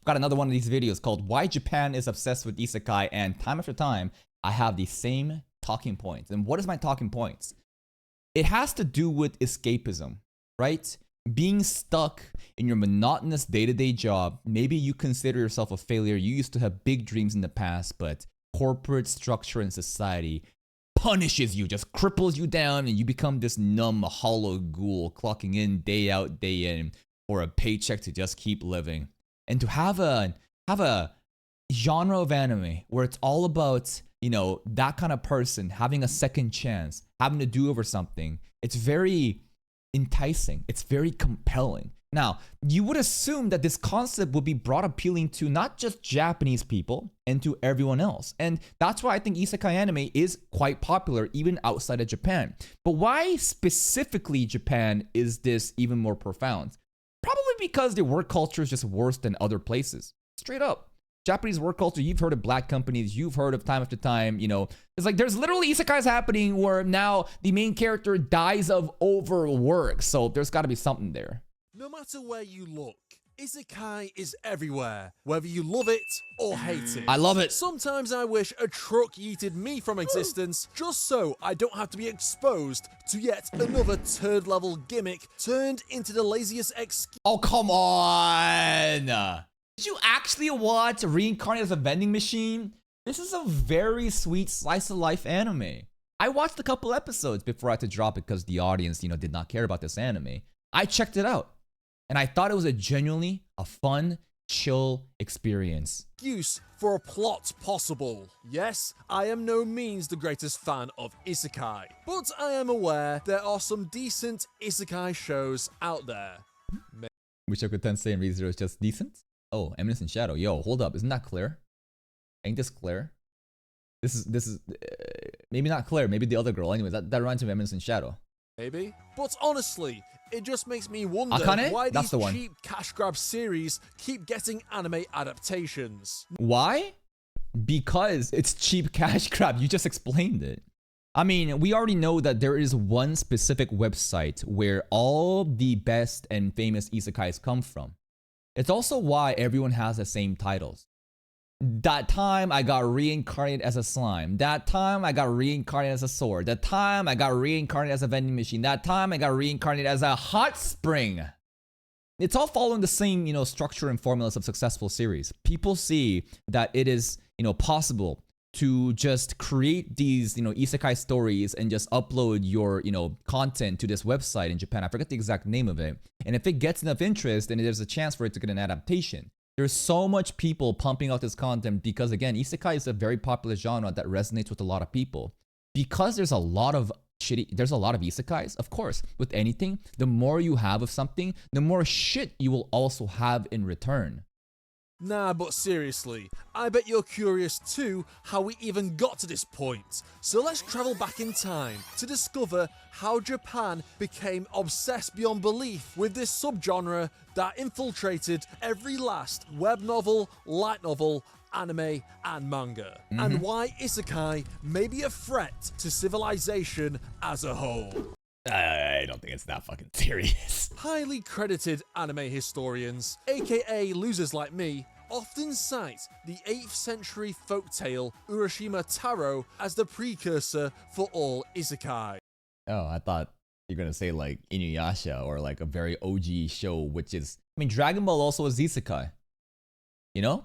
Got another one of these videos called Why Japan is Obsessed with Isekai, and time after time, I have the same talking points. And what is my talking points? It has to do with escapism, right? Being stuck in your monotonous day-to-day job. Maybe you consider yourself a failure. You used to have big dreams in the past, but corporate structure and society punishes you, just cripples you down, and you become this numb, hollow ghoul clocking in day out, day in for a paycheck to just keep living. And to have a genre of anime where it's all about, you know, that kind of person having a second chance, having to do over something, it's very enticing. It's very compelling. Now, you would assume that this concept would be brought appealing to not just Japanese people and to everyone else. And that's why I think isekai anime is quite popular even outside of Japan. But why specifically Japan is this even more profound? Probably because their work culture is just worse than other places. Straight up. Japanese work culture, you've heard of black companies, you've heard of time after time, you know. It's like there's literally isekais happening where now the main character dies of overwork. So there's got to be something there. No matter where you look, isekai is everywhere, whether you love it or hate it. I love it. Sometimes I wish a truck yeeted me from existence just so I don't have to be exposed to yet another turd-level gimmick turned into the laziest excuse. Oh, come on. Did you actually watch Reincarnated as a Vending Machine? This is a very sweet slice of life anime. I watched a couple episodes before I had to drop it because the audience, you know, did not care about this anime. I checked it out. And I thought it was genuinely a fun, chill experience. Excuse for a plot possible. Yes, I am no means the greatest fan of isekai, but I am aware there are some decent isekai shows out there. Mushoku Tensei and ReZero is just decent? Oh, Eminence in Shadow. Yo, hold up. Isn't that clear? Ain't this clear? This is maybe not clear. Maybe the other girl. Anyways, that reminds me of Eminence in Shadow. Maybe. But honestly, it just makes me wonder Akane? why That's these the one. cheap cash grab series keep getting anime adaptations. Why? Because it's cheap cash grab. You just explained it. I mean, we already know that there is one specific website where all the best and famous isekais come from. It's also why everyone has the same titles. That time I got reincarnated as a slime. That time I got reincarnated as a sword. That time I got reincarnated as a vending machine. That time I got reincarnated as a hot spring. It's all following the same, you know, structure and formulas of successful series. People see that it is, you know, possible to just create these, you know, isekai stories and just upload your, you know, content to this website in Japan. I forget the exact name of it. And if it gets enough interest, then there's a chance for it to get an adaptation. There's so much people pumping out this content because, again, isekai is a very popular genre that resonates with a lot of people. Because there's a lot of isekais, of course, with anything, the more you have of something, the more shit you will also have in return. Nah, but seriously, I bet you're curious too how we even got to this point. So let's travel back in time to discover how Japan became obsessed beyond belief with this subgenre that infiltrated every last web novel, light novel, anime, and manga. And why isekai may be a threat to civilization as a whole. I don't think it's that fucking serious. Highly credited anime historians, aka losers like me, often cite the 8th century folktale Urashima Taro as the precursor for all isekai. Oh, I thought you're gonna say like Inuyasha or like a very OG show, which is, I mean, Dragon Ball also is isekai. You know?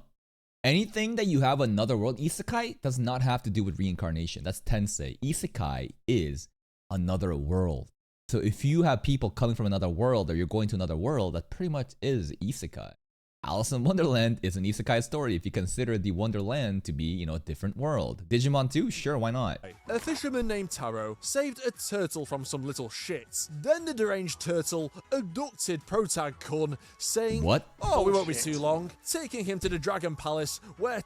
Anything that you have another world, isekai does not have to do with reincarnation. That's Tensei. Isekai is another world. So if you have people coming from another world or you're going to another world, that pretty much is isekai. Alice in Wonderland is an isekai story if you consider the Wonderland to be, you know, a different world. Digimon 2? Sure, why not? A fisherman named Taro saved a turtle from some little shits. Then the deranged turtle abducted Protag-kun, saying, What? "Oh, we won't be too long," taking him to the Dragon Palace where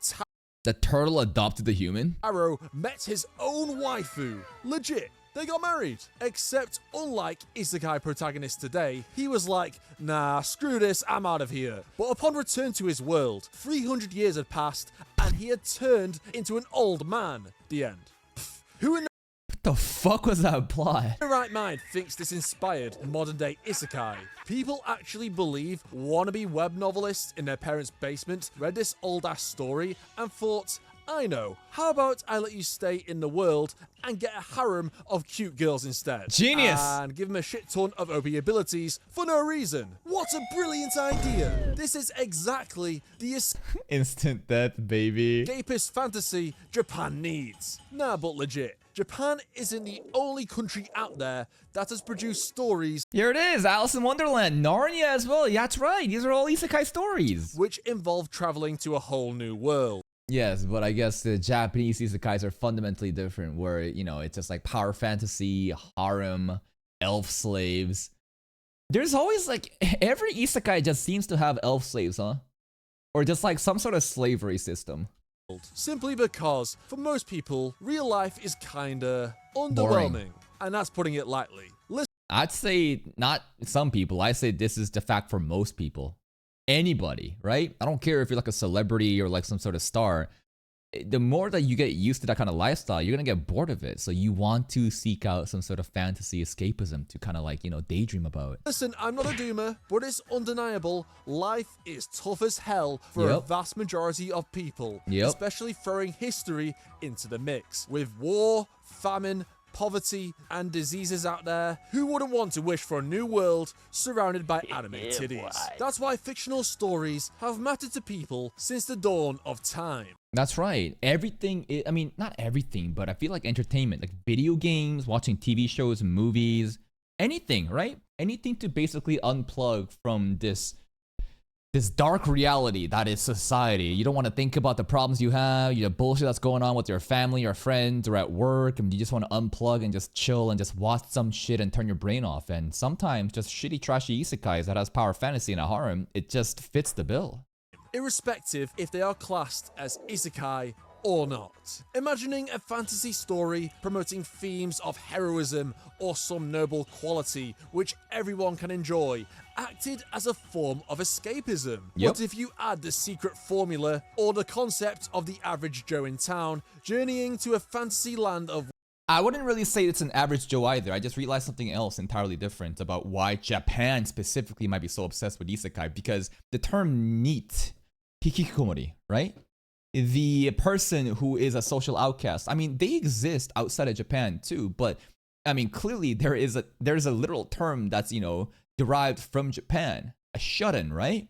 The turtle adopted the human? Taro met his own waifu. Legit. They got married. Except, unlike isekai protagonists today, he was like, nah, screw this, I'm out of here. But upon return to his world, 300 years had passed, and he had turned into an old man. The end. Who in The fuck was that plot? The right mind thinks this inspired modern day isekai. People actually believe wannabe web novelists in their parents' basement read this old ass story and thought, I know, how about I let you stay in the world and get a harem of cute girls instead? Genius! And give them a shit ton of OP abilities for no reason. What a brilliant idea! This is exactly the Instant death, baby. escapist fantasy Japan needs. Nah, but legit. Japan isn't the only country out there that has produced stories Here it is, Alice in Wonderland, Narnia as well. Yeah, that's right. These are all isekai stories. which involve traveling to a whole new world. Yes, but I guess the Japanese isekais are fundamentally different, where, you know, it's just like power fantasy, harem, elf slaves. There's always like, every isekai just seems to have elf slaves, huh? Or just like some sort of slavery system. Simply because, for most people, real life is kinda underwhelming. And that's putting it lightly. Listen, I'd say not some people, I say this is the fact for most people. Anybody, right? I don't care if you're like a celebrity or like some sort of star. The more that you get used to that kind of lifestyle, you're gonna get bored of it. So you want to seek out some sort of fantasy escapism to kind of like, you know, daydream about. I'm not a doomer, but it's undeniable. Life is tough as hell for a Yep. vast majority of people. Yep. Especially throwing history into the mix. With war, famine, poverty, and diseases out there, who wouldn't want to wish for a new world surrounded by anime titties? That's why fictional stories have mattered to people since the dawn of time. That's right. Everything, I mean, not everything, but I feel like entertainment, like video games, watching TV shows, movies, anything, right? Anything to basically unplug from this dark reality that is society. You don't want to think about the problems you have, the bullshit that's going on with your family, your friends, or at work, and you just want to unplug and just chill and just watch some shit and turn your brain off. And sometimes just shitty, trashy isekais that has power fantasy and a harem, it just fits the bill. Irrespective if they are classed as isekai or not. Imagining a fantasy story promoting themes of heroism or some noble quality which everyone can enjoy acted as a form of escapism. Yep. But if you add the secret formula or the concept of the average Joe in town journeying to a fantasy land of I wouldn't really say it's an average Joe either. I just realized something else entirely different about why Japan specifically might be so obsessed with isekai, because the term NEET, hikikomori, right? The person who is a social outcast. I mean, they exist outside of Japan too, but I mean, clearly there's a literal term that's, you know, derived from Japan, a shut-in, right?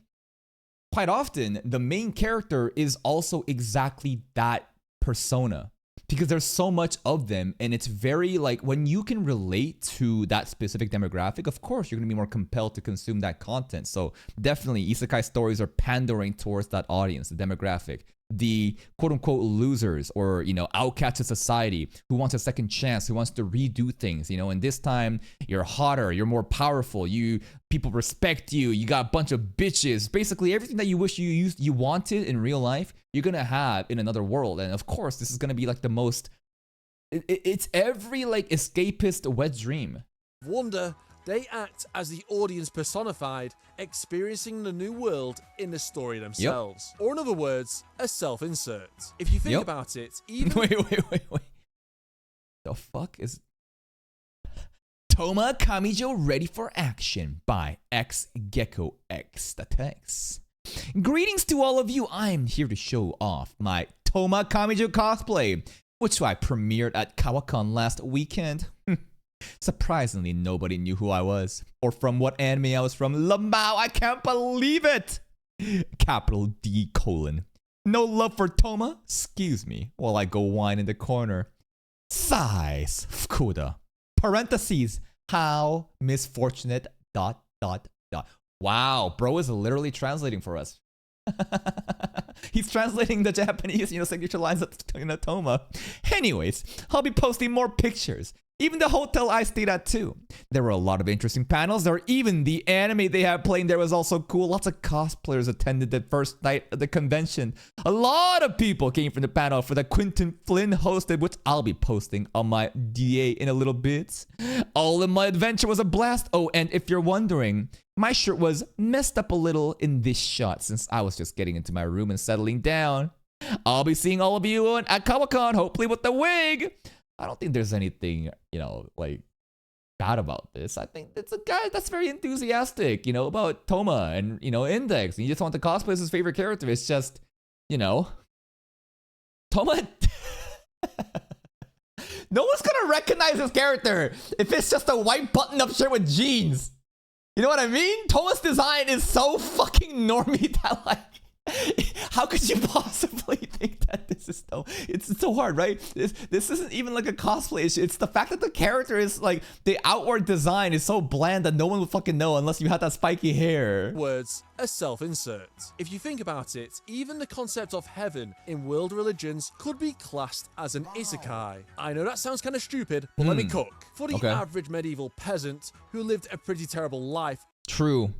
Quite often, the main character is also exactly that persona, because there's so much of them, and it's very like, when you can relate to that specific demographic, of course you're gonna be more compelled to consume that content. So definitely isekai stories are pandering towards that audience, the demographic, the quote-unquote losers, or, you know, outcasts of society, who wants a second chance, who wants to redo things, you know. And this time you're hotter, you're more powerful, people respect you, you got a bunch of bitches, basically everything that you wish you wanted in real life, you're gonna have in another world. And of course this is gonna be like the most, it's every like escapist wet dream. wonder. They act as the audience personified, experiencing the new world in the story themselves. Or in other words, a self-insert. If you think about it, even... Wait. The fuck is... Toma Kamijo Ready for Action by X Gecko X the text. Greetings to all of you. I'm here to show off my Toma Kamijo cosplay, which I premiered at Kawakan last weekend. Surprisingly, nobody knew who I was or from what anime I was from. Lamau, I can't believe it! Capital D colon. No love for Toma? Excuse me while I go whine in the corner. Size, Fukuda. Parentheses, how misfortunate, ... Wow, bro is literally translating for us. He's translating the Japanese, signature lines of Toma. Anyways, I'll be posting more pictures. Even the hotel I stayed at too. There were a lot of interesting panels. Even the anime they had playing there was also cool. Lots of cosplayers attended the first night of the convention. A lot of people came from the panel for the Quentin Flynn hosted, which I'll be posting on my DA in a little bit. All in my adventure was a blast. Oh, and if you're wondering, my shirt was messed up a little in this shot since I was just getting into my room and settling down. I'll be seeing all of you at Kawakan, hopefully with the wig. I don't think there's anything, you know, like bad about this. I think it's a guy that's very enthusiastic, you know, about Toma and, you know, Index. And you just want to cosplay as his favorite character. It's just, you know, Toma. No one's gonna recognize his character if it's just a white button-up shirt with jeans. You know what I mean? Toma's design is so fucking normie that, like, how could you possibly think that this is so? It's so hard, right? This isn't even like a cosplay issue. It's the fact that the character is like, the outward design is so bland that no one would fucking know unless you had that spiky hair. Words, a self-insert. If you think about it, even the concept of heaven in world religions could be classed as an isekai. I know that sounds kind of stupid, but let me cook. For the average medieval peasant who lived a pretty terrible life. True.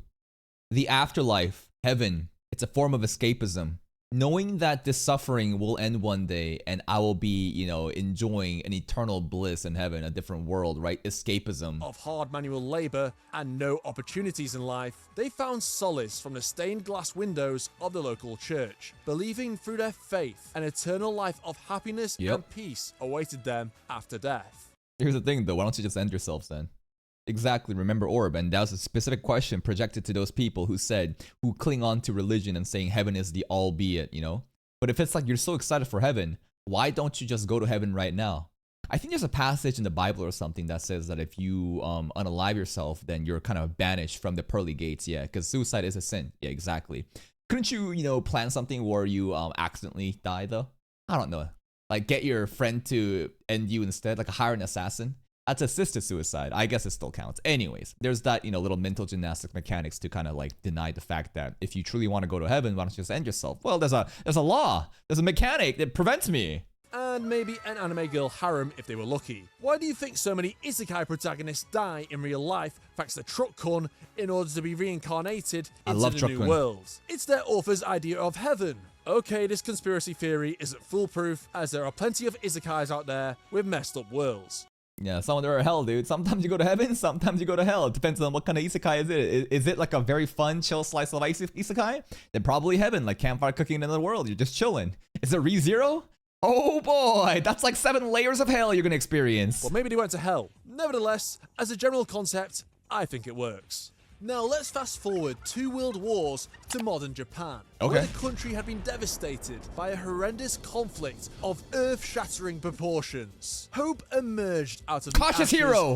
The afterlife, heaven. It's a form of escapism. Knowing that this suffering will end one day and I will be, you know, enjoying an eternal bliss in heaven, a different world, right? Escapism. Of hard manual labor and no opportunities in life, they found solace from the stained glass windows of the local church, believing through their faith an eternal life of happiness and peace awaited them after death. Here's the thing though, why don't you just end yourselves then? Exactly, remember Orb, and that was a specific question projected to those people who cling on to religion and saying heaven is the albeit, you know? But if it's like you're so excited for heaven, why don't you just go to heaven right now? I think there's a passage in the Bible or something that says that if you unalive yourself, then you're kind of banished from the pearly gates, yeah, because suicide is a sin. Yeah, exactly. Couldn't you, you know, plan something where you accidentally die though? I don't know. Like get your friend to end you instead, like hire an assassin. That's assisted suicide. I guess it still counts. Anyways, there's that, you know, little mental gymnastics mechanics to kind of like deny the fact that if you truly want to go to heaven, why don't you just end yourself? Well, there's a law. There's a mechanic that prevents me. And maybe an anime girl harem if they were lucky. Why do you think so many isekai protagonists die in real life thanks to Truck-kun in order to be reincarnated into the new world? It's their author's idea of heaven. Okay, this conspiracy theory isn't foolproof as there are plenty of isekais out there with messed up worlds. Yeah, some of them are hell, dude. Sometimes you go to heaven, sometimes you go to hell. It depends on what kind of isekai is it. Is it like a very fun, chill slice of life isekai? Then probably heaven, like campfire cooking in another world. You're just chilling. Is it ReZero? Oh boy, that's like 7 layers of hell you're gonna experience. Well, maybe they went to hell. Nevertheless, as a general concept, I think it works. Now let's fast forward 2 world wars to modern Japan, where the country had been devastated by a horrendous conflict of earth-shattering proportions. Hope emerged out of the ashes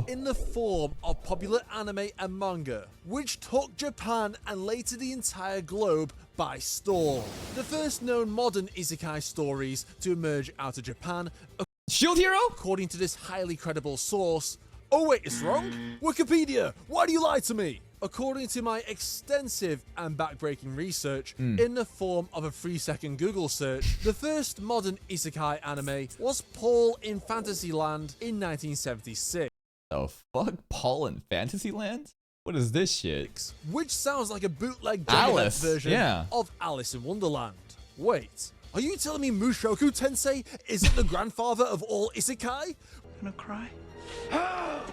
in the form of popular anime and manga, which took Japan and later the entire globe by storm. The first known modern isekai stories to emerge out of Japan, Shield Hero? According to this highly credible source. Oh wait, it's wrong? Wikipedia, why do you lie to me? According to my extensive and backbreaking research in the form of a 3-second Google search, the first modern isekai anime was Paul in Fantasyland in 1976. The fuck? Paul in Fantasyland? What is this shit? Which sounds like a bootleg version of Alice in Wonderland. Wait, are you telling me Mushoku Tensei isn't the grandfather of all isekai? I'm gonna cry.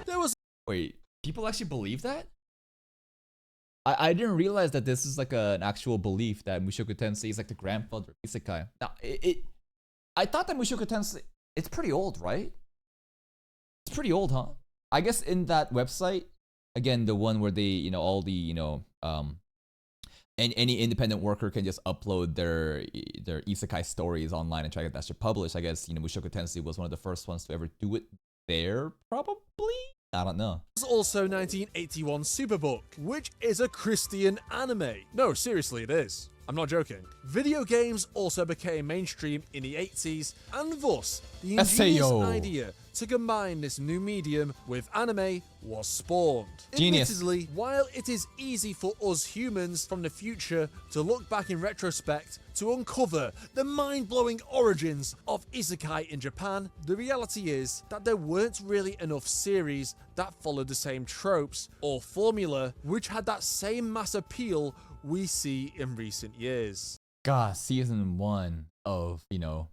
There was. Wait, people actually believe that? I didn't realize that this is like an actual belief that Mushoku Tensei is like the grandfather of isekai. Now, I thought that Mushoku Tensei, it's pretty old, right? It's pretty old, huh? I guess in that website, again, the one where they, you know, all the, you know, and any independent worker can just upload their isekai stories online and try to get that shit published. I guess, you know, Mushoku Tensei was one of the first ones to ever do it there, probably? I don't know. There's also 1981 Superbook, which is a Christian anime. No, seriously, it is. I'm not joking. Video games also became mainstream in the 80s, and thus, the ingenious idea to combine this new medium with anime was spawned. Genius. Admittedly, while it is easy for us humans from the future to look back in retrospect to uncover the mind-blowing origins of isekai in Japan, the reality is that there weren't really enough series that followed the same tropes or formula which had that same mass appeal we see in recent years. God, season 1 of, you know,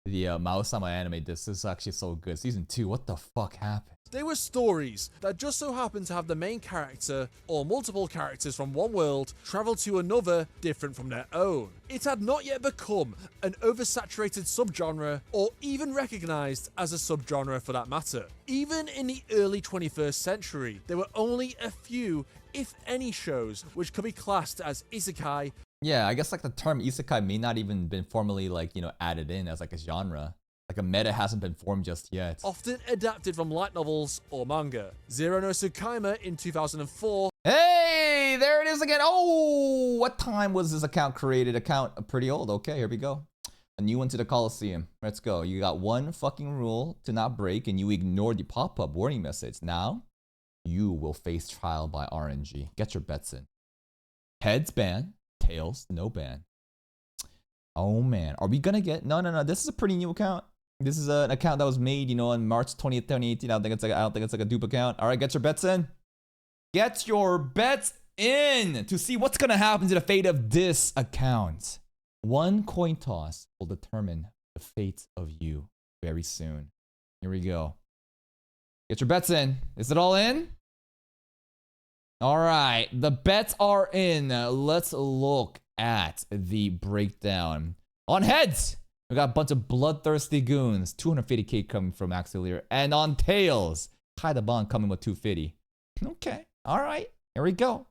the Mao-sama anime. This is actually so good. Season 2, what the fuck happened? They were stories that just so happened to have the main character or multiple characters from one world travel to another different from their own. It had not yet become an oversaturated subgenre or even recognized as a subgenre for that matter. Even in the early 21st century, there were only a few, if any, shows which could be classed as isekai. Yeah, I guess like the term isekai may not even been formally like, added in as like a genre. Like a meta hasn't been formed just yet. Often adapted from light novels or manga. Zero no Tsukaima in 2004. Hey, there it is again. Oh, what time was this account created? Account pretty old. Okay, here we go. A new one to the Coliseum. Let's go. You got one fucking rule to not break and you ignore the pop-up warning message. Now, you will face trial by RNG. Get your bets in. Heads ban, tails no ban. Oh man, are we gonna get... No. This is a pretty new account. This is an account that was made, on March 20th, 2018. I don't think it's like a dupe account. All right, get your bets in. Get your bets in to see what's gonna happen to the fate of this account. One coin toss will determine the fate of you very soon. Here we go. Get your bets in. Is it all in? All right, the bets are in. Let's look at the breakdown. On heads, we got a bunch of bloodthirsty goons. 250k coming from Axelier. And on tails, Kai the Bond coming with 250. Okay, all right, here we go.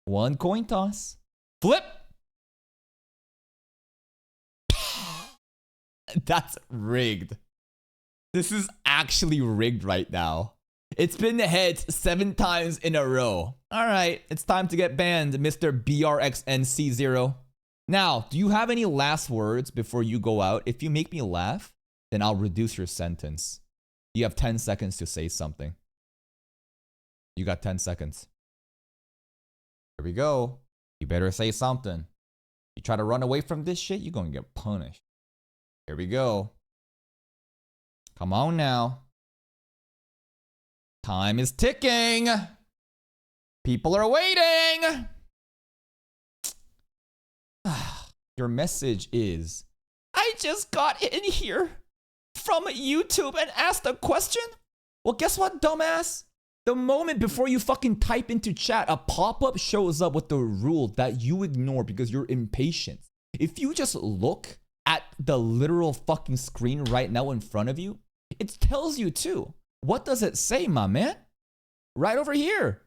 One coin toss. Flip. That's rigged. This is actually rigged right now. It's been the heads 7 times in a row. All right, it's time to get banned, Mr. BRXNC0. Now, do you have any last words before you go out? If you make me laugh, then I'll reduce your sentence. You have 10 seconds to say something. You got 10 seconds. Here we go. You better say something. You try to run away from this shit, you're gonna get punished. Here we go. Come on now. Time is ticking. People are waiting. Your message is, I just got in here from YouTube and asked a question. Well, guess what, dumbass? The moment before you fucking type into chat, a pop-up shows up with the rule that you ignore because you're impatient. If you just look at the literal fucking screen right now in front of you, it tells you too. What does it say, my man? Right over here.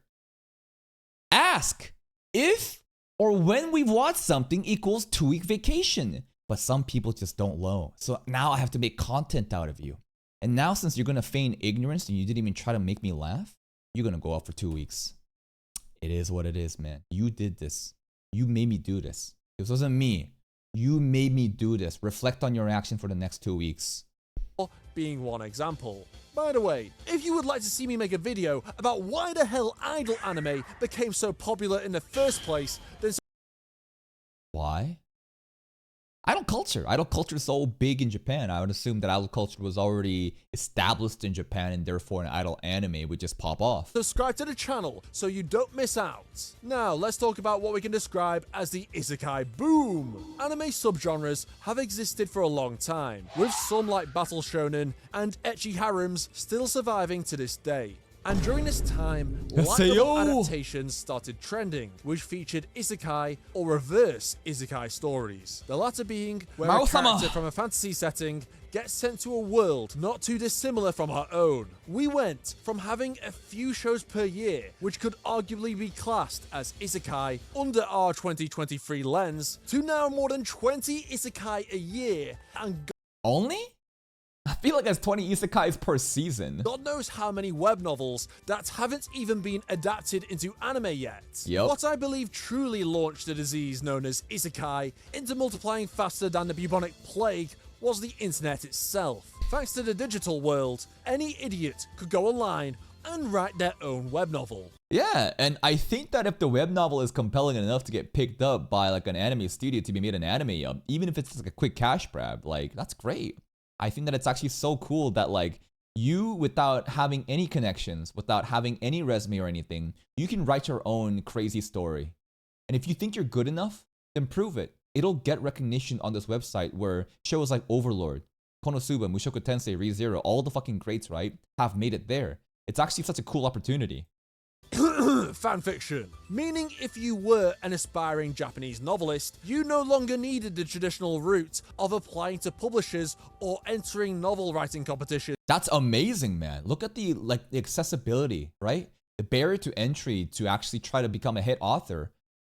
Ask if or when we've watched something equals 2-week vacation. But some people just don't know. So now I have to make content out of you. And now since you're going to feign ignorance and you didn't even try to make me laugh, you're going to go out for 2 weeks. It is what it is, man. You did this. You made me do this. This wasn't me. You made me do this. Reflect on your action for the next 2 weeks. Being one example. By the way, if you would like to see me make a video about why the hell idol anime became so popular in the first place, then... Why? Idol culture. Idol culture is so big in Japan. I would assume that idol culture was already established in Japan and therefore an idol anime would just pop off. Subscribe to the channel so you don't miss out. Now, let's talk about what we can describe as the isekai boom. Anime subgenres have existed for a long time, with some like Battle Shonen and ecchi harems still surviving to this day. And during this time, light novel adaptations started trending, which featured isekai or reverse isekai stories. The latter being where a character from a fantasy setting gets sent to a world not too dissimilar from our own. We went from having a few shows per year, which could arguably be classed as isekai under our 2023 lens, to now more than 20 isekai a year, and only? I feel like there's 20 isekais per season. God knows how many web novels that haven't even been adapted into anime yet. Yep. What I believe truly launched the disease known as isekai into multiplying faster than the bubonic plague was the internet itself. Thanks to the digital world, any idiot could go online and write their own web novel. Yeah, and I think that if the web novel is compelling enough to get picked up by like an anime studio to be made an anime of, even if it's just like a quick cash grab, like that's great. I think that it's actually so cool that like you, without having any connections, without having any resume or anything, you can write your own crazy story. And if you think you're good enough, then prove it. It'll get recognition on this website where shows like Overlord, Konosuba, Mushoku Tensei, Re:Zero, all the fucking greats, right, have made it there. It's actually such a cool opportunity. Fanfiction. Meaning if you were an aspiring Japanese novelist, you no longer needed the traditional route of applying to publishers or entering novel writing competitions. That's amazing, man. Look at the accessibility, right? The barrier to entry to actually try to become a hit author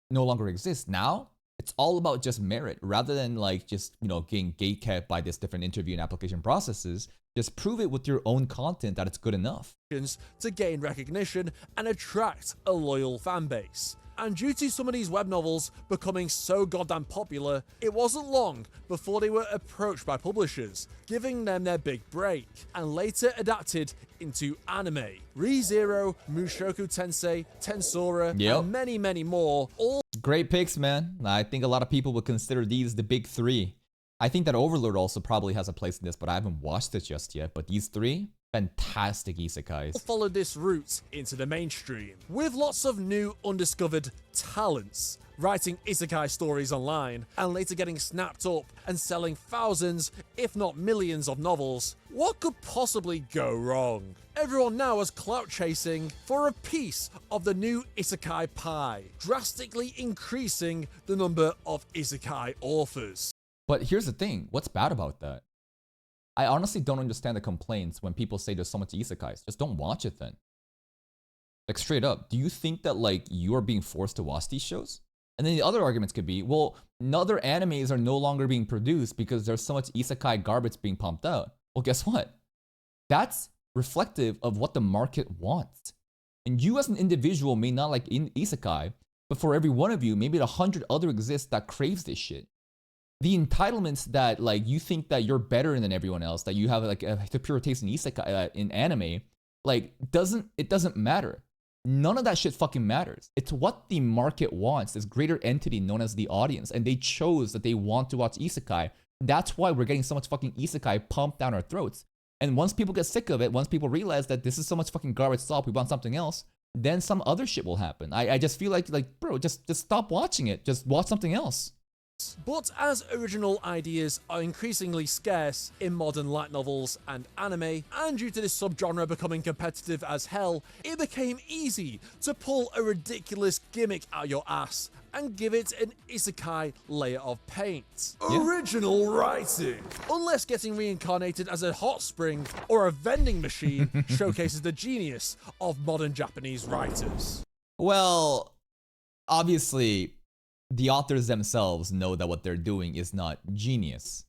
no longer exists. Now, it's all about just merit rather than just, getting gatekept by this different interview and application processes. Just prove it with your own content that it's good enough. To gain recognition and attract a loyal fan base. And due to some of these web novels becoming so goddamn popular, it wasn't long before they were approached by publishers, giving them their big break, and later adapted into anime. Re:Zero, Mushoku Tensei, Tensora, and many, many more. All great picks, man. I think a lot of people would consider these the big three. I think that Overlord also probably has a place in this, but I haven't watched it just yet. But these three, fantastic isekais. Followed this route into the mainstream, with lots of new undiscovered talents, writing isekai stories online, and later getting snapped up and selling thousands, if not millions of novels. What could possibly go wrong? Everyone now is clout chasing for a piece of the new isekai pie, drastically increasing the number of isekai authors. But here's the thing, what's bad about that? I honestly don't understand the complaints when people say there's so much isekais. Just don't watch it then. Like straight up, do you think that you are being forced to watch these shows? And then the other arguments could be, well, other animes are no longer being produced because there's so much isekai garbage being pumped out. Well, guess what? That's reflective of what the market wants. And you as an individual may not like isekai, but for every one of you, maybe 100 other exist that craves this shit. The entitlements that you think that you're better than everyone else, that you have a superior taste in isekai in anime, it doesn't matter. None of that shit fucking matters. It's what the market wants, this greater entity known as the audience, and they chose that they want to watch isekai. That's why we're getting so much fucking isekai pumped down our throats. And once people get sick of it, once people realize that this is so much fucking garbage stuff, we want something else, then some other shit will happen. I just feel like bro, just stop watching it. Just watch something else. But as original ideas are increasingly scarce in modern light novels and anime, and due to this subgenre becoming competitive as hell, it became easy to pull a ridiculous gimmick out your ass and give it an isekai layer of paint. Yeah. Original writing! Unless getting reincarnated as a hot spring or a vending machine showcases the genius of modern Japanese writers. Well, obviously, the authors themselves know that what they're doing is not genius.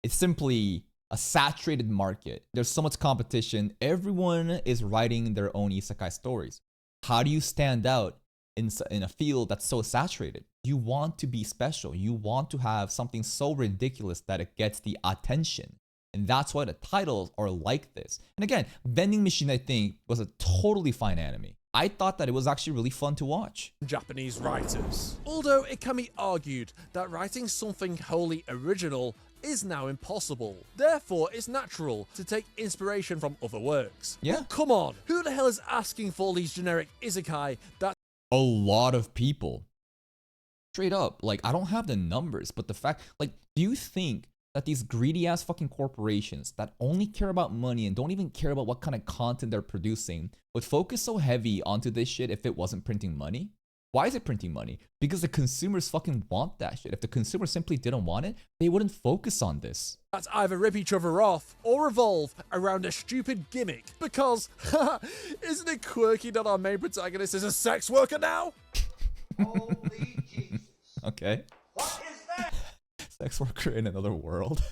It's simply a saturated market. There's so much competition. Everyone is writing their own isekai stories. How do you stand out in a field that's so saturated? You want to be special. You want to have something so ridiculous that it gets the attention. And that's why the titles are like this. And again, Vending Machine, I think, was a totally fine anime. I thought that it was actually really fun to watch. Japanese writers. Although it can be argued that writing something wholly original is now impossible. Therefore, it's natural to take inspiration from other works. Yeah. But come on, who the hell is asking for these generic isekai that a lot of people. Straight up, I don't have the numbers, but the fact, do you think that these greedy ass fucking corporations that only care about money and don't even care about what kind of content they're producing would focus so heavy onto this shit if it wasn't printing money? Why is it printing money? Because the consumers fucking want that shit. If the consumer simply didn't want it, they wouldn't focus on this. That either rip each other off or revolve around a stupid gimmick. Because, isn't it quirky that our main protagonist is a sex worker now? Holy Jesus. Okay. What is that? Sex worker in another world.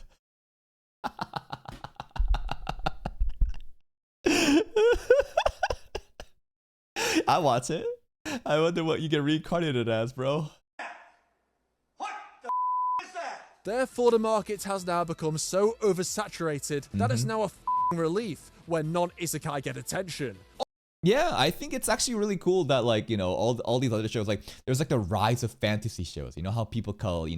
I watch it. I wonder what you get reincarnated as, bro. What the is that? Therefore, the market has now become so oversaturated that it's now a relief when non-isekai get attention. Yeah, I think it's actually really cool that all these other shows, there's the rise of fantasy shows. You know how people call,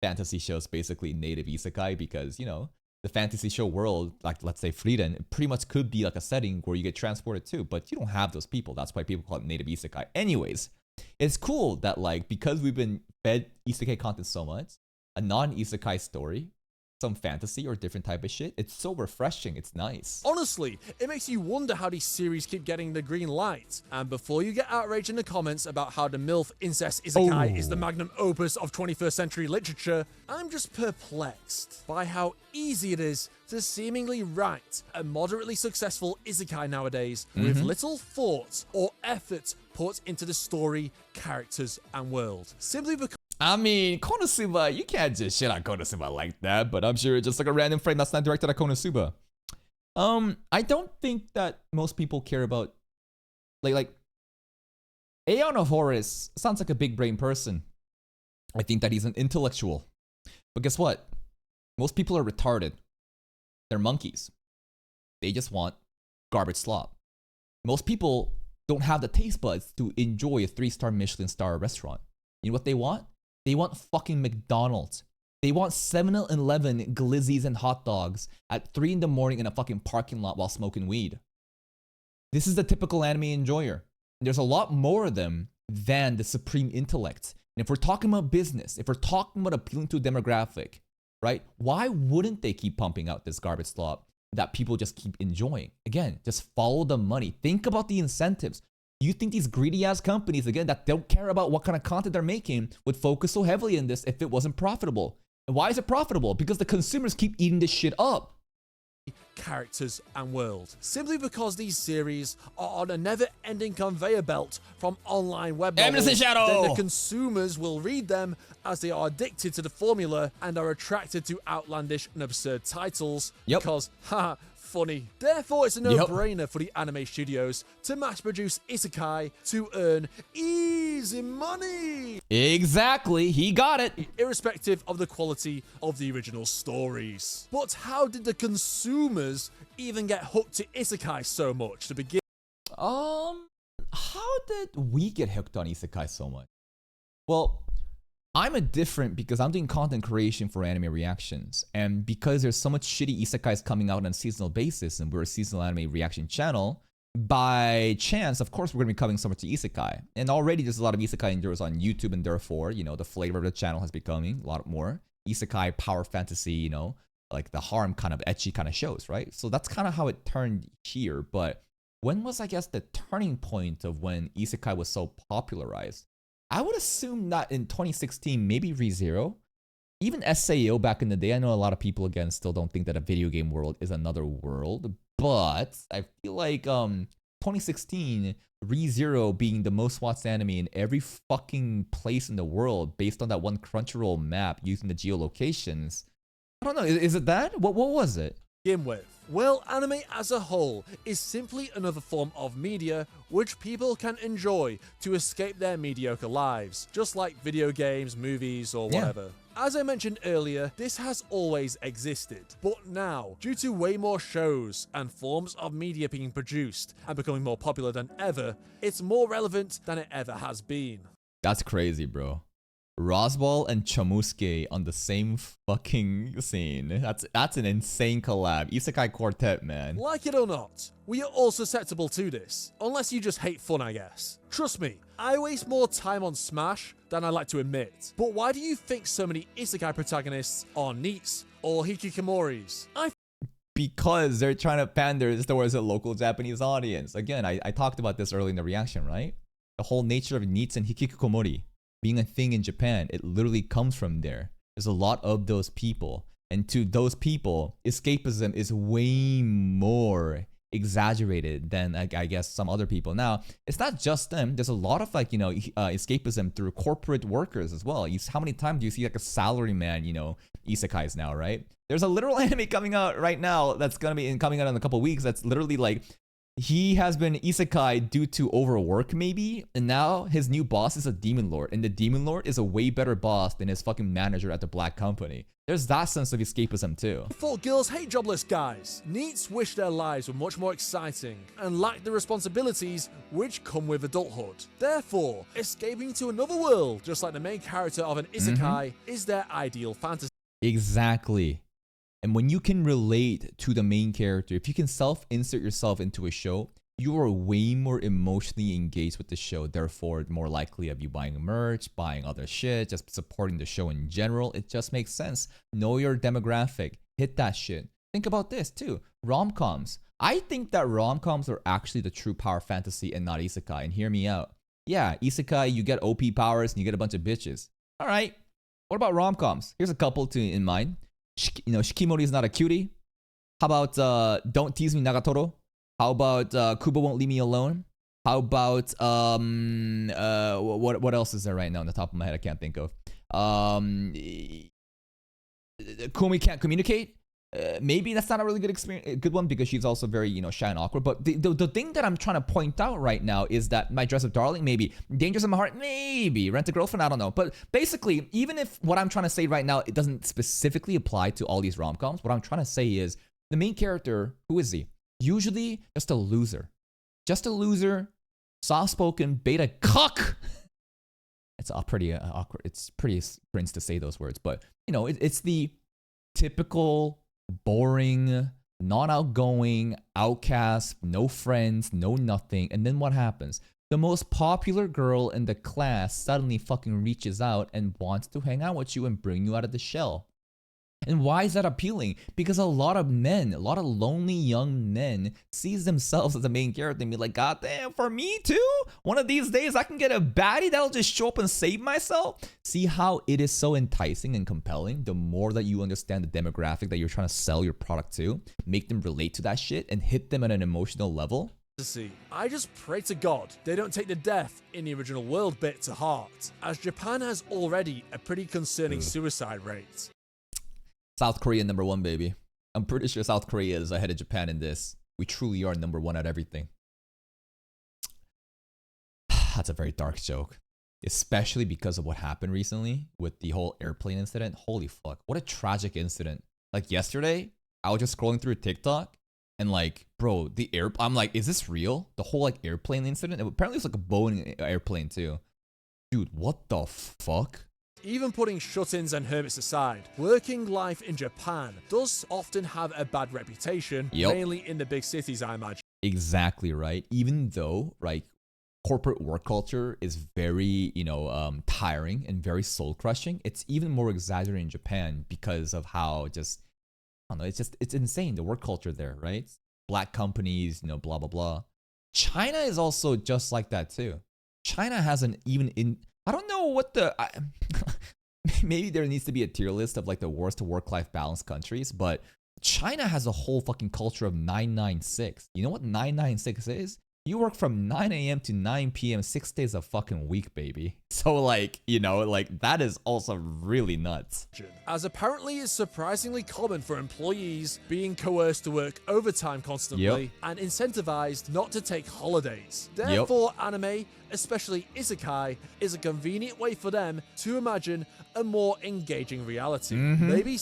fantasy shows basically native isekai because, the fantasy show world, let's say Frieden, it pretty much could be a setting where you get transported to, but you don't have those people. That's why people call it native isekai. Anyways, it's cool that because we've been fed isekai content so much, a non-isekai story some fantasy or different type of shit. It's so refreshing. It's nice. Honestly, it makes you wonder how these series keep getting the green light. And before you get outraged in the comments about how the MILF incest isekai is the magnum opus of 21st century literature, I'm just perplexed by how easy it is to seemingly write a moderately successful isekai nowadays with little thought or effort put into the story, characters, and world. Simply because I mean, Konosuba, you can't just shit on Konosuba like that, but I'm sure it's just like a random frame that's not directed at Konosuba. I don't think that most people care about, like Aeon of Horus sounds like a big brain person. I think that he's an intellectual. But guess what? Most people are retarded. They're monkeys. They just want garbage slop. Most people don't have the taste buds to enjoy a 3-star Michelin star restaurant. You know what they want? They want fucking McDonald's. They want 7-Eleven glizzies and hot dogs at 3 in the morning in a fucking parking lot while smoking weed. This is the typical anime enjoyer. There's a lot more of them than the supreme intellect. And if we're talking about business, if we're talking about appealing to a demographic, right? Why wouldn't they keep pumping out this garbage slop that people just keep enjoying? Again, just follow the money. Think about the incentives. You think these greedy ass companies, again, that don't care about what kind of content they're making, would focus so heavily in this if it wasn't profitable? And why is it profitable? Because the consumers keep eating this shit up. Characters and world. Simply because these series are on a never-ending conveyor belt from online web novels, then the consumers will read them as they are addicted to the formula and are attracted to outlandish and absurd titles. Because, haha, funny. Therefore, it's a no-brainer for the anime studios to mass-produce isekai to earn easy money. Exactly, he got it. Irrespective of the quality of the original stories. But how did the consumers even get hooked to isekai so much to begin? How did we get hooked on isekai so much? Well, I'm a different because I'm doing content creation for anime reactions. And because there's so much shitty isekais coming out on a seasonal basis, and we're a seasonal anime reaction channel, by chance, of course, we're going to be covering so much to isekai. And already there's a lot of isekai endures on YouTube, and therefore, you know, the flavor of the channel has becoming a lot more isekai, power fantasy, you know, like the harem kind of ecchi kind of shows, right? So that's kind of how it turned here. But when was, I guess, the turning point of when isekai was so popularized? I would assume that in 2016, maybe ReZero. Even SAO back in the day, I know a lot of people, again, still don't think that a video game world is another world. But I feel like 2016, ReZero being the most watched anime in every fucking place in the world based on that one Crunchyroll map using the geolocations. I don't know, is it that? What was it? Begin with. Well, anime as a whole is simply another form of media which people can enjoy to escape their mediocre lives, just like video games, movies, or whatever. As I mentioned earlier, this has always existed, but now, due to way more shows and forms of media being produced and becoming more popular than ever, it's more relevant than it ever has been. That's crazy, bro. Roswell and Chamusuke on the same fucking scene. That's an insane collab. Isekai quartet, man. Like it or not, we are all susceptible to this. Unless you just hate fun, I guess. Trust me, I waste more time on Smash than I like to admit. But why do you think so many isekai protagonists are neets or hikikomoris? Because they're trying to pander towards a local Japanese audience. Again, I talked about this early in the reaction, right? The whole nature of neets and hikikomori being a thing in Japan, it literally comes from there. There's a lot of those people. And to those people, escapism is way more exaggerated than, I guess, some other people. Now, it's not just them. There's a lot of, like, you know, escapism through corporate workers as well. How many times do you see, like, a salaryman, you know, isekais now, right? There's a literal anime coming out right now that's going to be coming out in a couple weeks that's literally, like, he has been isekai due to overwork, maybe, and now his new boss is a demon lord, and the demon lord is a way better boss than his fucking manager at the black company. There's that sense of escapism too. Thought girls hate jobless guys. Neets wish their lives were much more exciting and lack the responsibilities which come with adulthood. Therefore, escaping to another world, just like the main character of an isekai, is their ideal fantasy. Exactly. And when you can relate to the main character, if you can self-insert yourself into a show, you are way more emotionally engaged with the show. Therefore, more likely of you buying merch, buying other shit, just supporting the show in general. It just makes sense. Know your demographic. Hit that shit. Think about this too. Rom-coms. I think that rom-coms are actually the true power fantasy and not isekai. And hear me out. Yeah, isekai, you get OP powers and you get a bunch of bitches. All right. What about rom-coms? Here's a couple to in mind. Shikimori is not a cutie. How about Don't Tease Me Nagatoro? How about Kubo Won't Leave Me Alone? How about what else is there right now on the top of my head? I can't think of. Kumi Can't Communicate. Maybe that's not a really good one because she's also very shy and awkward. But the thing that I'm trying to point out right now is that My Dress Up Darling, maybe Dangerous in My Heart, maybe Rent a Girlfriend, I don't know. But basically, even if what I'm trying to say right now it doesn't specifically apply to all these rom-coms, what I'm trying to say is the main character, who is he? Usually just a loser, soft-spoken beta cuck. It's pretty awkward. It's pretty cringe to say those words, but it's the typical boring, non-outgoing, outcast, no friends, no nothing. And then what happens? The most popular girl in the class suddenly fucking reaches out and wants to hang out with you and bring you out of the shell. And why is that appealing? Because a lot of lonely young men sees themselves as the main character and be like, God damn, for me too? One of these days I can get a baddie that'll just show up and save myself? See how it is so enticing and compelling? The more that you understand the demographic that you're trying to sell your product to, make them relate to that shit and hit them at an emotional level. I just pray to God they don't take the death in the original world bit to heart, as Japan has already a pretty concerning suicide rate. South Korea #1, baby. I'm pretty sure South Korea is ahead of Japan in this. We truly are #1 at everything. That's a very dark joke. Especially because of what happened recently with the whole airplane incident. Holy fuck. What a tragic incident. Like yesterday, I was just scrolling through TikTok and bro, I'm like, is this real? The whole airplane incident? Apparently it's a Boeing airplane too. Dude, what the fuck? Even putting shut-ins and hermits aside, working life in Japan does often have a bad reputation, mainly in the big cities, I imagine. Exactly right. Even though, corporate work culture is very, tiring and very soul-crushing, it's even more exaggerated in Japan because of how it's insane, the work culture there, right? Black companies, blah, blah, blah. China is also just like that too. China hasn't even I don't know what maybe there needs to be a tier list of the worst work-life balance countries, but China has a whole fucking culture of 996. You know what 996 is? You work from 9 a.m. to 9 p.m. 6 days a fucking week, baby. So that is also really nuts. As apparently it's surprisingly common for employees being coerced to work overtime constantly and incentivized not to take holidays. Therefore, anime, especially isekai, is a convenient way for them to imagine a more engaging reality. Maybe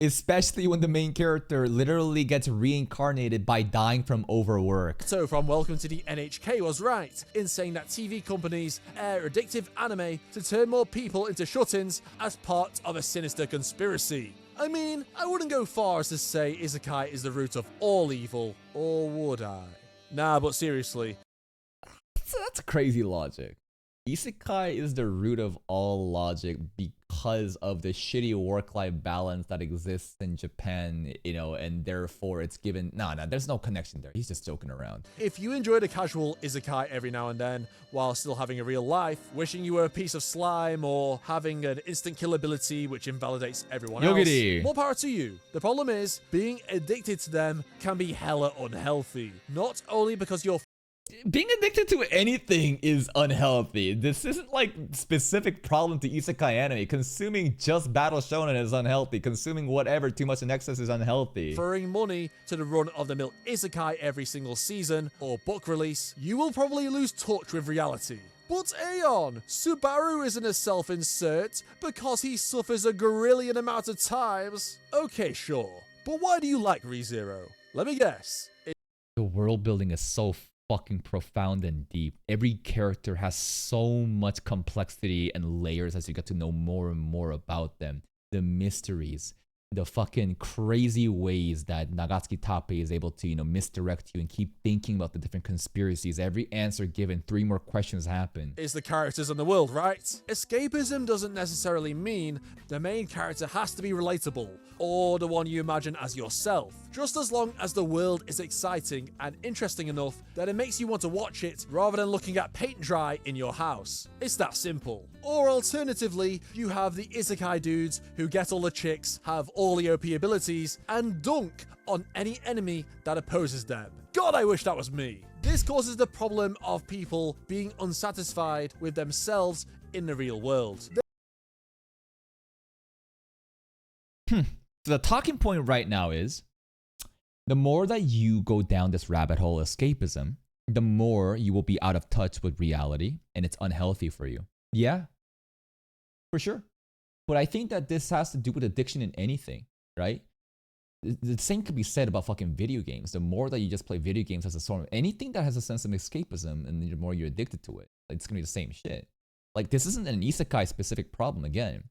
especially when the main character literally gets reincarnated by dying from overwork. So from Welcome to the NHK was right in saying that TV companies air addictive anime to turn more people into shut-ins as part of a sinister conspiracy. I mean, I wouldn't go far as to say isekai is the root of all evil, or would I? Nah, but seriously. That's crazy logic. Isekai is the root of all logic because of the shitty work-life balance that exists in Japan, and therefore it's given... No, there's no connection there. He's just joking around. If you enjoyed a casual isekai every now and then, while still having a real life, wishing you were a piece of slime, or having an instant kill ability which invalidates everyone else, more power to you. The problem is, being addicted to them can be hella unhealthy. Not only because you're being addicted to anything is unhealthy. This isn't specific problem to isekai anime. Consuming just battle shonen is unhealthy. Consuming whatever too much in excess is unhealthy. Throwing money to the run-of-the-mill isekai every single season or book release, you will probably lose touch with reality. But Aeon, Subaru isn't a self-insert because he suffers a gorillion amount of times. Okay, sure. But why do you like ReZero? Let me guess. The world building is so fucking profound and deep. Every character has so much complexity and layers as you get to know more and more about them. The mysteries, the fucking crazy ways that Nagatsuki Tappei is able to, misdirect you and keep thinking about the different conspiracies. Every answer given, 3 more questions happen. Is the characters in the world, right? Escapism doesn't necessarily mean the main character has to be relatable or the one you imagine as yourself, just as long as the world is exciting and interesting enough that it makes you want to watch it rather than looking at paint dry in your house. It's that simple. Or alternatively, you have the Isekai dudes who get all the chicks, have all the OP abilities, and dunk on any enemy that opposes them. God, I wish that was me. This causes the problem of people being unsatisfied with themselves in the real world. So the talking point right now is, the more that you go down this rabbit hole escapism, the more you will be out of touch with reality, and it's unhealthy for you. Yeah, for sure. But I think that this has to do with addiction in anything, right? The same could be said about fucking video games. The more that you just play video games as a sort of anything that has a sense of escapism, and the more you're addicted to it, it's gonna be the same shit. Like, this isn't an isekai specific problem. Again,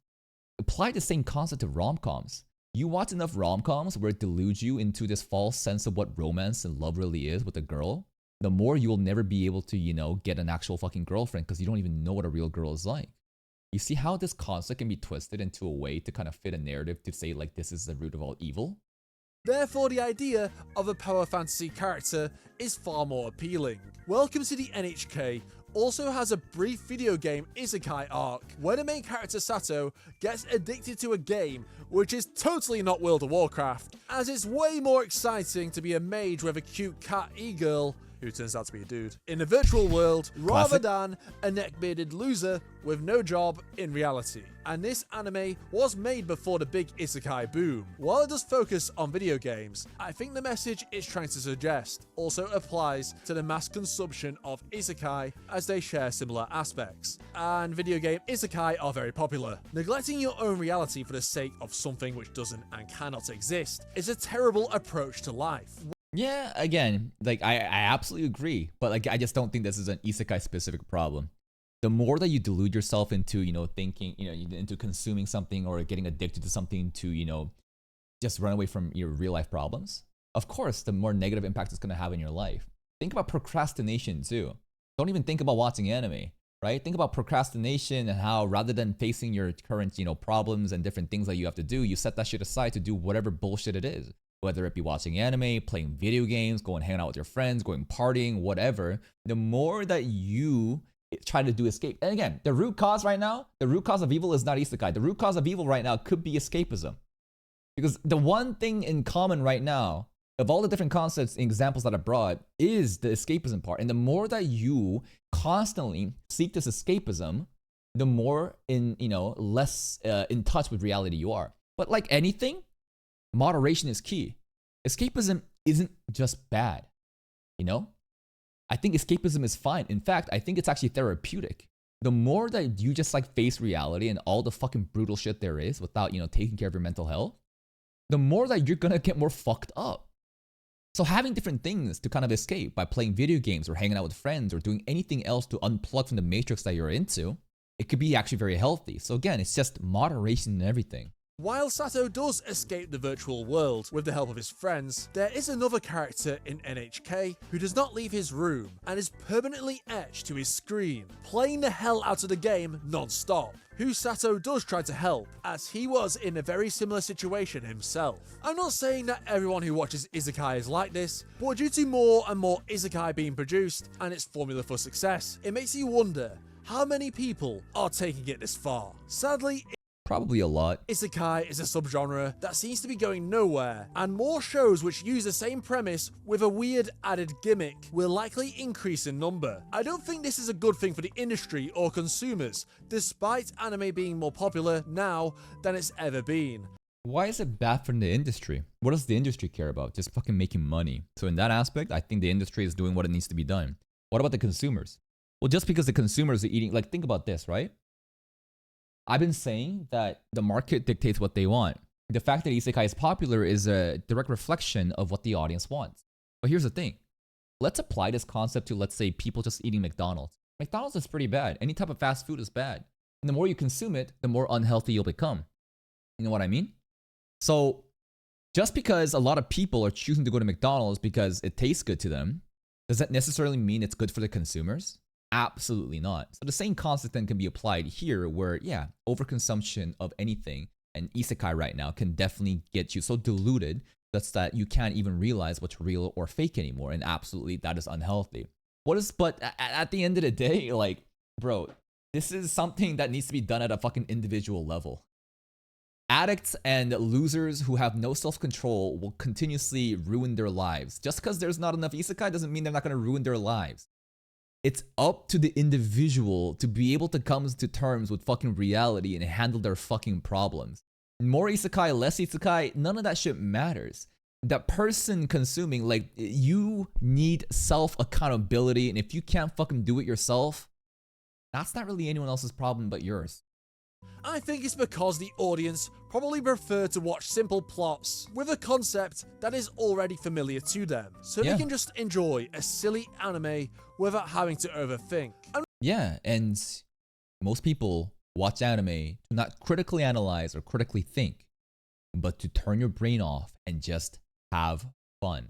apply the same concept to rom-coms. You watch enough rom-coms where it deludes you into this false sense of what romance and love really is with a girl, the more you'll never be able to, get an actual fucking girlfriend because you don't even know what a real girl is like. You see how this concept can be twisted into a way to kind of fit a narrative to say, like, this is the root of all evil? Therefore, the idea of a power fantasy character is far more appealing. Welcome to the NHK also has a brief video game isekai arc where the main character Sato gets addicted to a game which is totally not World of Warcraft, as it's way more exciting to be a mage with a cute cat e-girl who turns out to be a dude in the virtual world rather than a neck-bearded loser with no job in reality. And this anime was made before the big isekai boom. While it does focus on video games, I think the message it's trying to suggest also applies to the mass consumption of isekai, as they share similar aspects. And video game isekai are very popular. Neglecting your own reality for the sake of something which doesn't and cannot exist is a terrible approach to life. Yeah, again, like, I absolutely agree, but like, I just don't think this is an isekai specific problem. The more that you delude yourself into, thinking, into consuming something or getting addicted to something to, just run away from your real life problems, of course, the more negative impact it's going to have in your life. Think about procrastination too. Don't even think about watching anime, right? Think about procrastination and how rather than facing your current, problems and different things that you have to do, you set that shit aside to do whatever bullshit it is. Whether it be watching anime, playing video games, going hanging out with your friends, going partying, whatever, the more that you try to do escape. And again, the root cause right now, the root cause of evil is not isekai. The root cause of evil right now could be escapism. Because the one thing in common right now, of all the different concepts and examples that I brought, is the escapism part. And the more that you constantly seek this escapism, the more less in touch with reality you are. But like anything, moderation is key. Escapism isn't just bad, I think escapism is fine. In fact, I think it's actually therapeutic. The more that you just like face reality and all the fucking brutal shit there is without, taking care of your mental health, the more that you're gonna get more fucked up. So having different things to kind of escape by playing video games or hanging out with friends or doing anything else to unplug from the matrix that you're into, it could be actually very healthy. So again, it's just moderation in everything. While Sato does escape the virtual world with the help of his friends, there is another character in NHK who does not leave his room and is permanently etched to his screen, playing the hell out of the game non-stop, who Sato does try to help, as he was in a very similar situation himself. I'm not saying that everyone who watches isekai is like this, but due to more and more isekai being produced and its formula for success, it makes you wonder how many people are taking it this far. Sadly, Probably a lot. Isekai is a subgenre that seems to be going nowhere, and more shows which use the same premise with a weird added gimmick will likely increase in number. I don't think this is a good thing for the industry or consumers, despite anime being more popular now than it's ever been. Why is it bad for the industry? What does the industry care about? Just fucking making money. So in that aspect, I think the industry is doing what it needs to be done. What about the consumers? Well, just because the consumers are eating, like, think about this, right? I've been saying that the market dictates what they want. The fact that isekai is popular is a direct reflection of what the audience wants. But here's the thing. Let's apply this concept to, let's say, people just eating McDonald's. McDonald's is pretty bad. Any type of fast food is bad. And the more you consume it, the more unhealthy you'll become. You know what I mean? So just because a lot of people are choosing to go to McDonald's because it tastes good to them, does that necessarily mean it's good for the consumers? Absolutely not. So the same concept then can be applied here where, yeah, overconsumption of anything and isekai right now can definitely get you so diluted that's that you can't even realize what's real or fake anymore. And absolutely that is unhealthy. But at the end of the day, like, bro, this is something that needs to be done at a fucking individual level. Addicts and losers who have no self-control will continuously ruin their lives. Just because there's not enough isekai doesn't mean they're not going to ruin their lives. It's up to the individual to be able to come to terms with fucking reality and handle their fucking problems. More isekai, less isekai, none of that shit matters. That person consuming, like, you need self-accountability, and if you can't fucking do it yourself, that's not really anyone else's problem but yours. I think it's because the audience probably prefer to watch simple plots with a concept that is already familiar to them, so they can just enjoy a silly anime without having to overthink. Yeah, and most people watch anime to not critically analyze or critically think, but to turn your brain off and just have fun.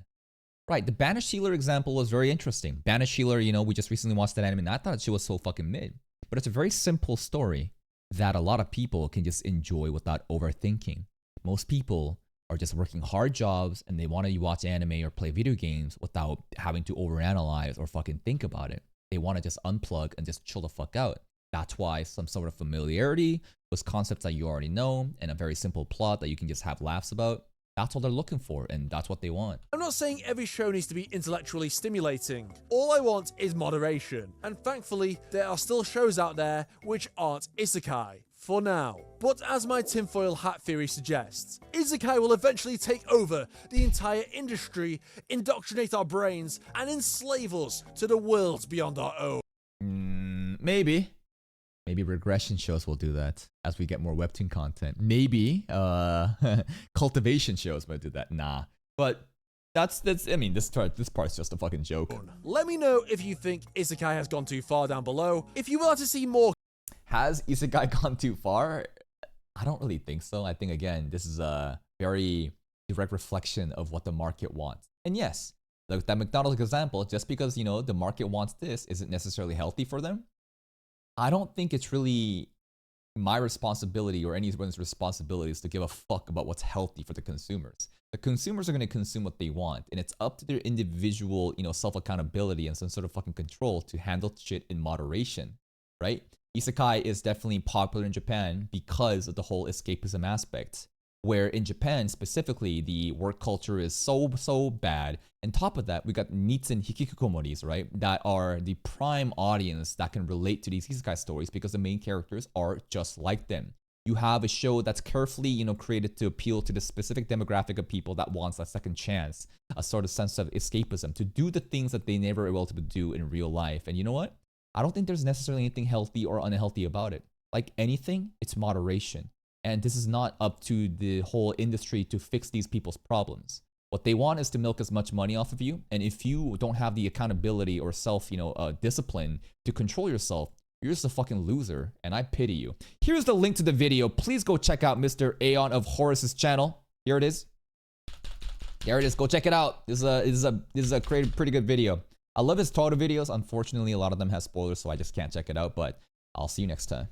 Right, the Banished Healer example was very interesting. Banished Healer, you know, we just recently watched that anime and I thought she was so fucking mid. But it's a very simple story that a lot of people can just enjoy without overthinking. Most people are just working hard jobs and they want to watch anime or play video games without having to overanalyze or fucking think about it. They want to just unplug and just chill the fuck out. That's why some sort of familiarity with concepts that you already know and a very simple plot that you can just have laughs about. That's what they're looking for, and that's what they want. I'm not saying every show needs to be intellectually stimulating. All I want is moderation. And thankfully, there are still shows out there which aren't isekai. For now. But as my tinfoil hat theory suggests, isekai will eventually take over the entire industry, indoctrinate our brains, and enslave us to the worlds beyond our own. Maybe. Maybe regression shows will do that as we get more webtoon content. Maybe cultivation shows might do that. Nah. But that's I mean, this part's just a fucking joke. Let me know if you think isekai has gone too far down below. If you would like to see more. Has isekai gone too far? I don't really think so. I think, again, this is a very direct reflection of what the market wants. And yes, like that McDonald's example, just because, you know, the market wants this isn't necessarily healthy for them. I don't think it's really my responsibility or anyone's responsibility to give a fuck about what's healthy for the consumers. The consumers are going to consume what they want, and it's up to their individual, you know, self-accountability and some sort of fucking control to handle shit in moderation, right? Isekai is definitely popular in Japan because of the whole escapism aspect, where in Japan specifically, the work culture is so bad. On top of that, we got Nitsen Hikikomoris, right? That are the prime audience that can relate to these isekai stories because the main characters are just like them. You have a show that's carefully, you know, created to appeal to the specific demographic of people that wants a second chance, a sort of sense of escapism, to do the things that they never were able to do in real life. And you know what? I don't think there's necessarily anything healthy or unhealthy about it. Like anything, it's moderation. And this is not up to the whole industry to fix these people's problems. What they want is to milk as much money off of you. And if you don't have the accountability or self, discipline to control yourself, you're just a fucking loser. And I pity you. Here's the link to the video. Please go check out Mr. Aeon of Horus's channel. Here it is. There it is. Go check it out. This is a pretty good video. I love his Toto videos. Unfortunately, a lot of them have spoilers, so I just can't check it out. But I'll see you next time.